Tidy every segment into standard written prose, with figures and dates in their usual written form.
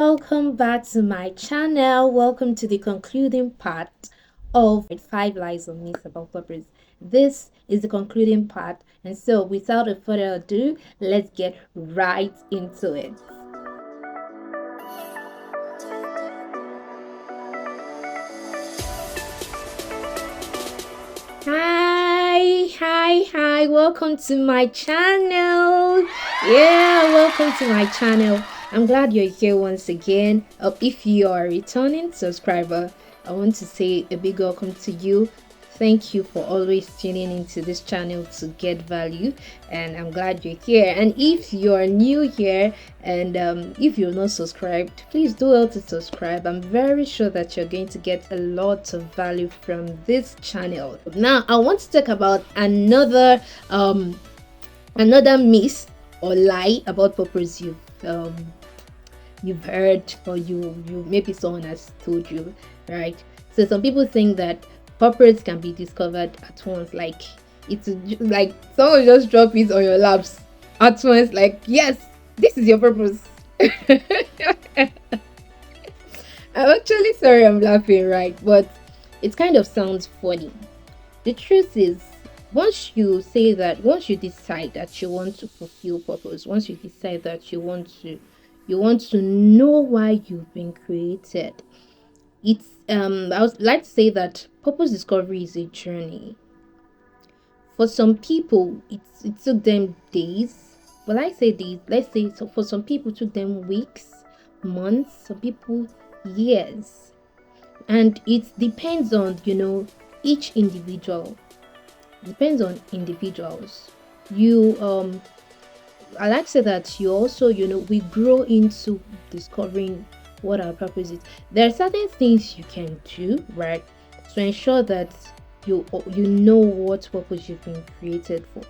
Welcome back to my channel. Welcome to the concluding part of 5 lies or myths about purpose. This is the concluding part, and so without a further ado, let's get right into it. Hi, welcome to my channel. Welcome to my channel. I'm glad you're here once again. If you are a returning subscriber, I want to say a big welcome to you. Thank you for always tuning into this channel to get value, and I'm glad you're here. And if you're new here and if you're not subscribed, please do well to subscribe. I'm very sure that you're going to get a lot of value from this channel. Now I want to talk about another myth or lie about purpose you've heard, or you maybe someone has told you, right? So some people think that purpose can be discovered at once, like it's like someone just drop it on your laps at once, like, yes, this is your purpose. I'm actually sorry I'm laughing, right? But it kind of sounds funny. The truth is, once you decide that you want to fulfill purpose, once you decide that you want to know why you've been created, it's I would like to say that purpose discovery is a journey. For some people, it took them days. Well, I say days, let's say, so for some people it took them weeks, months, some people years. And it depends on each individual. Depends on individuals. You I like to say that you also, we grow into discovering what our purpose is. There are certain things you can do, right, to ensure that you know what purpose you've been created for.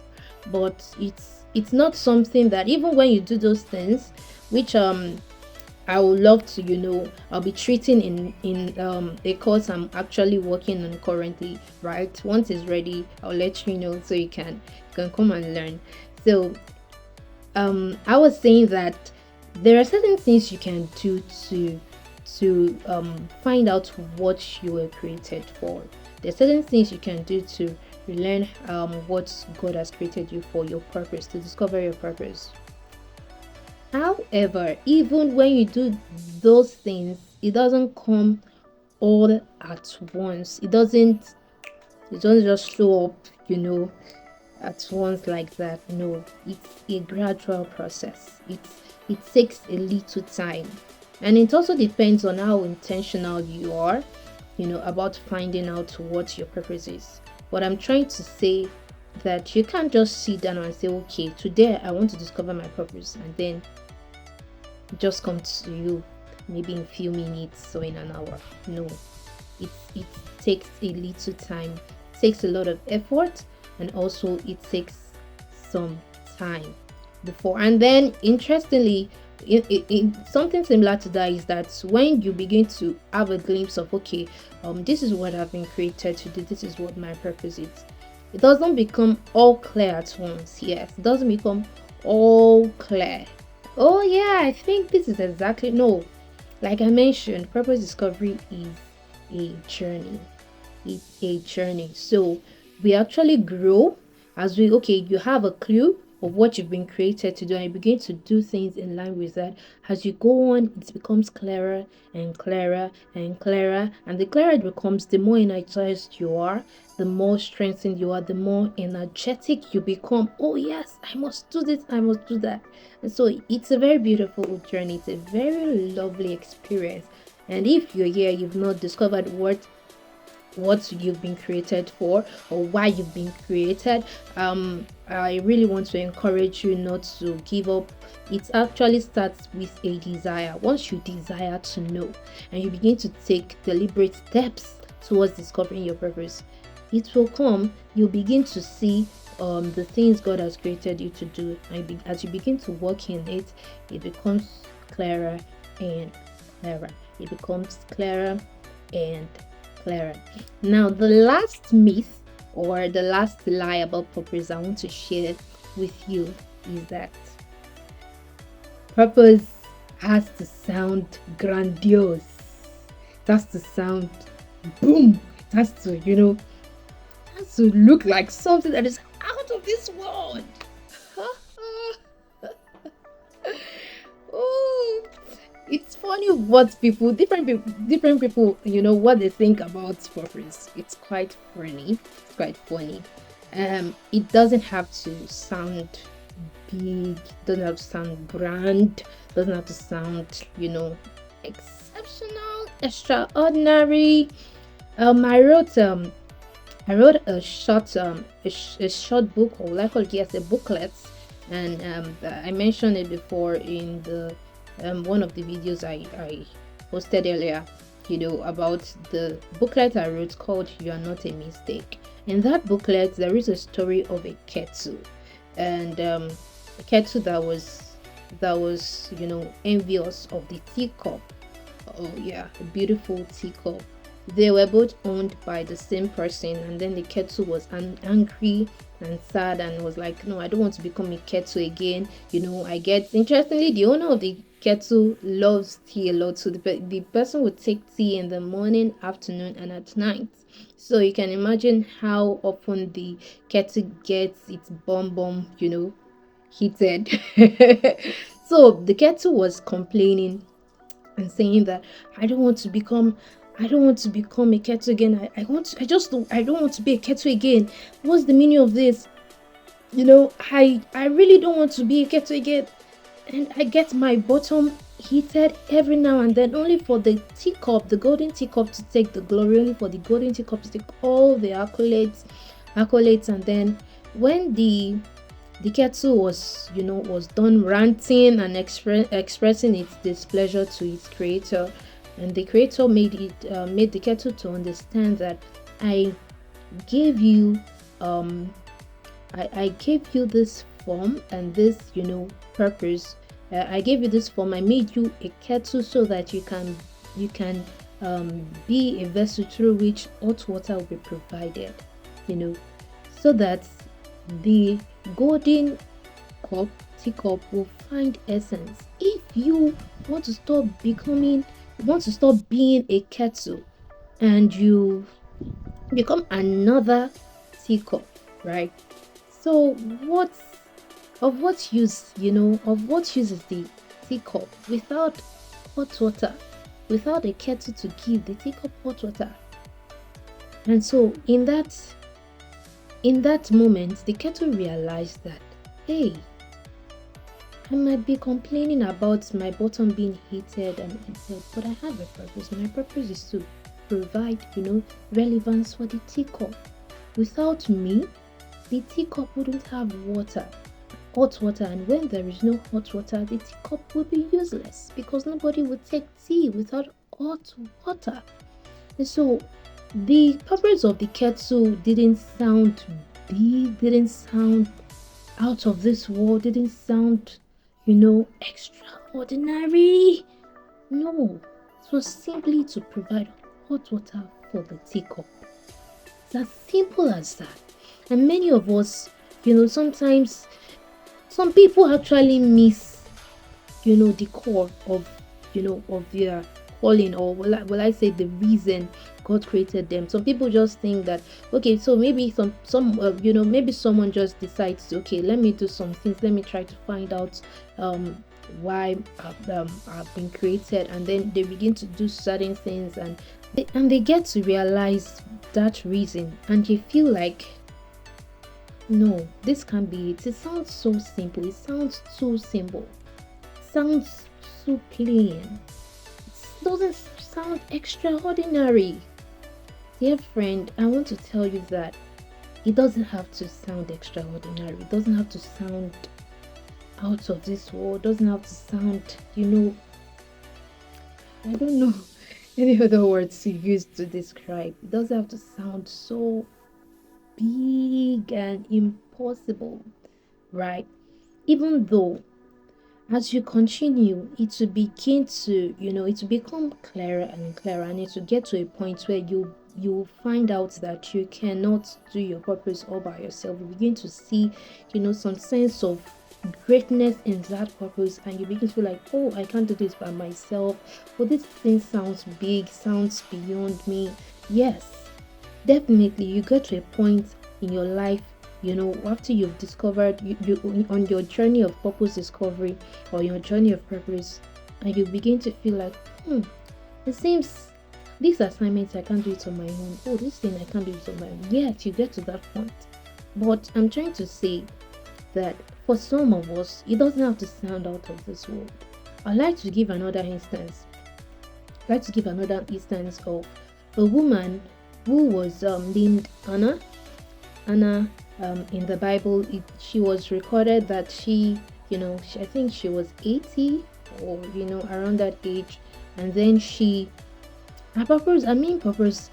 But it's not something that, even when you do those things, which I would love to, I'll be treating in a course I'm actually working on currently, right? Once it's ready, I'll let you know so you can come and learn. So I was saying that there are certain things you can do to find out what you were created for. There are certain things you can do to learn what God has created you for, your purpose, to discover your purpose. However, even when you do those things, it doesn't come all at once. It doesn't just show up, at once like that. No, it's a gradual process. It takes a little time. And it also depends on how intentional you are, about finding out what your purpose is. What I'm trying to say, that you can't just sit down and say, okay, today I want to discover my purpose, and then just come to you maybe in a few minutes or in an hour. No, it takes a little time, it takes a lot of effort, and also it takes some time before. And then interestingly, something similar to that is that when you begin to have a glimpse of, okay, this is what I've been created to do, this is what my purpose is, it doesn't become all clear at once. Yes, it doesn't become all clear. Oh yeah, I think this is exactly, no, like I mentioned, purpose discovery is a journey. It's a journey. So we actually grow as you have a clue of what you've been created to do, and you begin to do things in line with that. As you go on, it becomes clearer and clearer and clearer, and the clearer it becomes, the more energized you are, the more strengthened you are, the more energetic you become. Oh yes, I must do this, I must do that. And so it's a very beautiful journey, it's a very lovely experience. And if you're here, you've not discovered what you've been created for, or why you've been created, I really want to encourage you not to give up. It actually starts with a desire. Once you desire to know, and you begin to take deliberate steps towards discovering your purpose, it will come. You'll begin to see the things God has created you to do, and as you begin to work in it, it becomes clearer and clearer. It becomes clearer and clearer. Now, the last myth or the last lie about purpose I want to share with you is that purpose has to sound grandiose. It has to sound boom. It has to, has to look like something that is out of this world. Oh, it's funny what different people, what they think about purpose. It's quite funny. It's quite funny. It doesn't have to sound big, doesn't have to sound grand, doesn't have to sound, exceptional, extraordinary. I wrote a short a short book, or like I call it, yes, a booklet, and I mentioned it before in the one of the videos I posted earlier, about the booklet I wrote called "You Are Not a Mistake." In that booklet, there is a story of a kettle, and a kettle that was envious of the teacup. Oh yeah, a beautiful teacup. They were both owned by the same person, and then the kettle was angry and sad and was like, no, I don't want to become a kettle again. I get, interestingly, the owner of the kettle loves tea a lot, so the person would take tea in the morning, afternoon, and at night. So you can imagine how often the kettle gets its bum heated. So the kettle was complaining and saying that I don't want to become a kettle again. I don't want to be a kettle again. What's the meaning of this? I really don't want to be a kettle again. And I get my bottom heated every now and then, only for the teacup, the golden teacup, to take the glory, only for the golden teacup to take all the accolades. And then when the kettle was done ranting and expressing its displeasure to its creator, and the creator made the kettle to understand that I gave you I gave you this form and this purpose. I gave you this form. I made you a kettle so that you can be a vessel through which hot water will be provided, so that the golden teacup will find essence. If you want to stop being a kettle, and you become another teacup, right? So of what use is the teacup without hot water, without a kettle to give the teacup hot water? And so in that moment, the kettle realized that, hey, I might be complaining about my bottom being heated and heated, but I have a purpose. My purpose is to provide, relevance for the teacup. Without me, the teacup wouldn't have hot water, and when there is no hot water, the teacup will be useless, because nobody would take tea without hot water. And so the purpose of the kettle didn't sound big, didn't sound out of this world, didn't sound, extraordinary. No, it was simply to provide hot water for the teacup. It's as simple as that. And many of us, sometimes some people actually miss, the core of, of their calling, or will I say the reason God created them. Some people just think that, okay, so maybe maybe someone just decides, okay, let me do some things, let me try to find out why I've been created, and then they begin to do certain things, and they get to realize that reason, and they feel like, no, this can't be it. It sounds so simple. It sounds so simple. It sounds so plain. It doesn't sound extraordinary. Dear friend, I want to tell you that it doesn't have to sound extraordinary. It doesn't have to sound out of this world. It doesn't have to sound, I don't know any other words to use to describe. It doesn't have to sound so big and impossible, right? Even though as you continue, it will begin to, it will become clearer and clearer, and it will get to a point where you find out that you cannot do your purpose all by yourself. You begin to see, some sense of greatness in that purpose, and you begin to feel like, oh, I can't do this by myself, oh, this thing sounds big, sounds beyond me. Yes, definitely you get to a point in your life, after you've discovered you on your journey of purpose discovery or your journey of purpose, and you begin to feel like, it seems this assignment I can't do it on my own, oh, this thing I can't do it on my own. Yes, you get to that point. But I'm trying to say that for some of us, it doesn't have to sound out of this world. I'd like to give another instance. Of a woman who was named Anna. Anna, in the Bible, she was recorded that I think she was 80 or around that age, and then her main purpose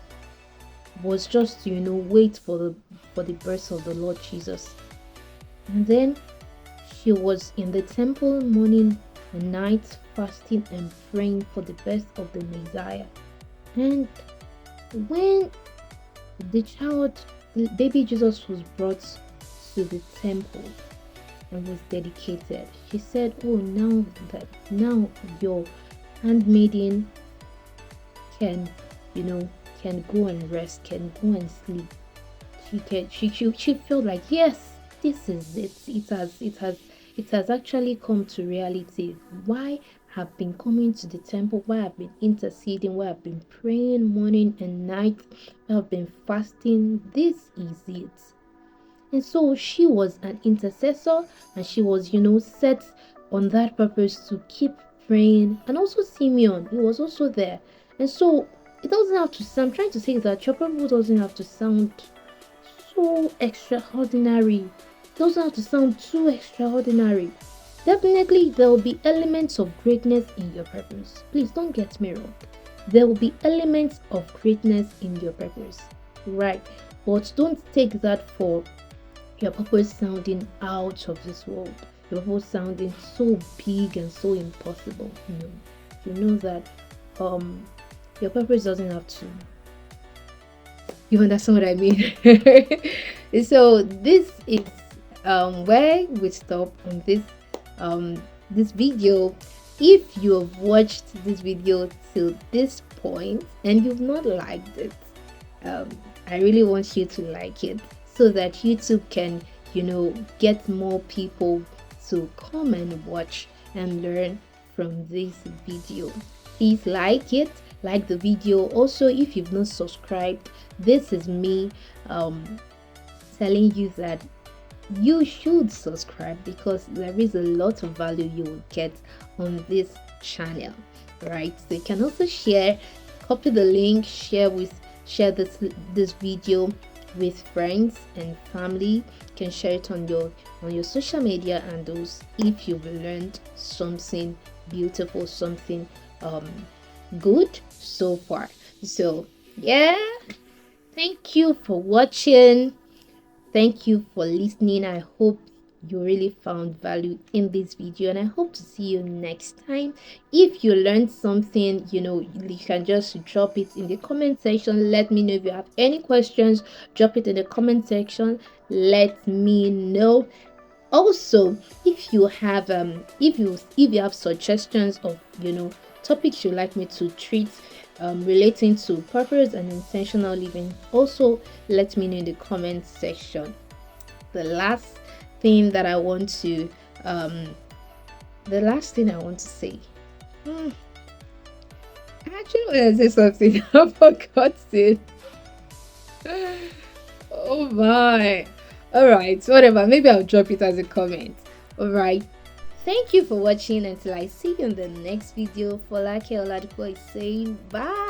was just to wait for the birth of the Lord Jesus. And then she was in the temple morning and night, fasting and praying for the birth of the Messiah. And when the baby Jesus was brought to the temple and was dedicated, she said, oh, now your handmaiden can go and rest, can go and sleep. She felt like, yes, this is it. It has actually come to reality. Why have been coming to the temple, why I've been interceding, why I've been praying morning and night, why I've been fasting. This is it. And so she was an intercessor, and she was, set on that purpose to keep praying. And also Simeon, he was also there. And so it doesn't have to sound, I'm trying to say that your purpose doesn't have to sound so extraordinary. It doesn't have to sound too extraordinary. Definitely, there will be elements of greatness in your purpose. Please don't get me wrong. There will be elements of greatness in your purpose, right? But don't take that for your purpose sounding out of this world. Your purpose sounding so big and so impossible. No, you know that your purpose doesn't have to. You understand what I mean? So this is where we stop on this video. If you have watched this video till this point and you've not liked it, I really want you to like it so that YouTube can get more people to come and watch and learn from this video. Please like the video. Also, if you've not subscribed, this is me telling you that you should subscribe, because there is a lot of value you will get on this channel, right? So you can also copy the link, share this video with friends and family. You can share it on your social media handles if you've learned something beautiful, something good so far. So yeah, thank you for watching. Thank you for listening. I hope you really found value in this video, and I hope to see you next time. If you learned something, you can just drop it in the comment section. Let me know. If you have any questions, drop it in the comment section. Let me know. Also, if you have suggestions of topics you'd like me to treat relating to purpose and intentional living, also let me know in the comment section. The last thing I want to say, actually, when I say something, I forgot it. Oh my. All right, whatever, maybe I'll drop it as a comment. All right, thank you for watching. Until I see you in the next video, Folake Oladipo is saying bye.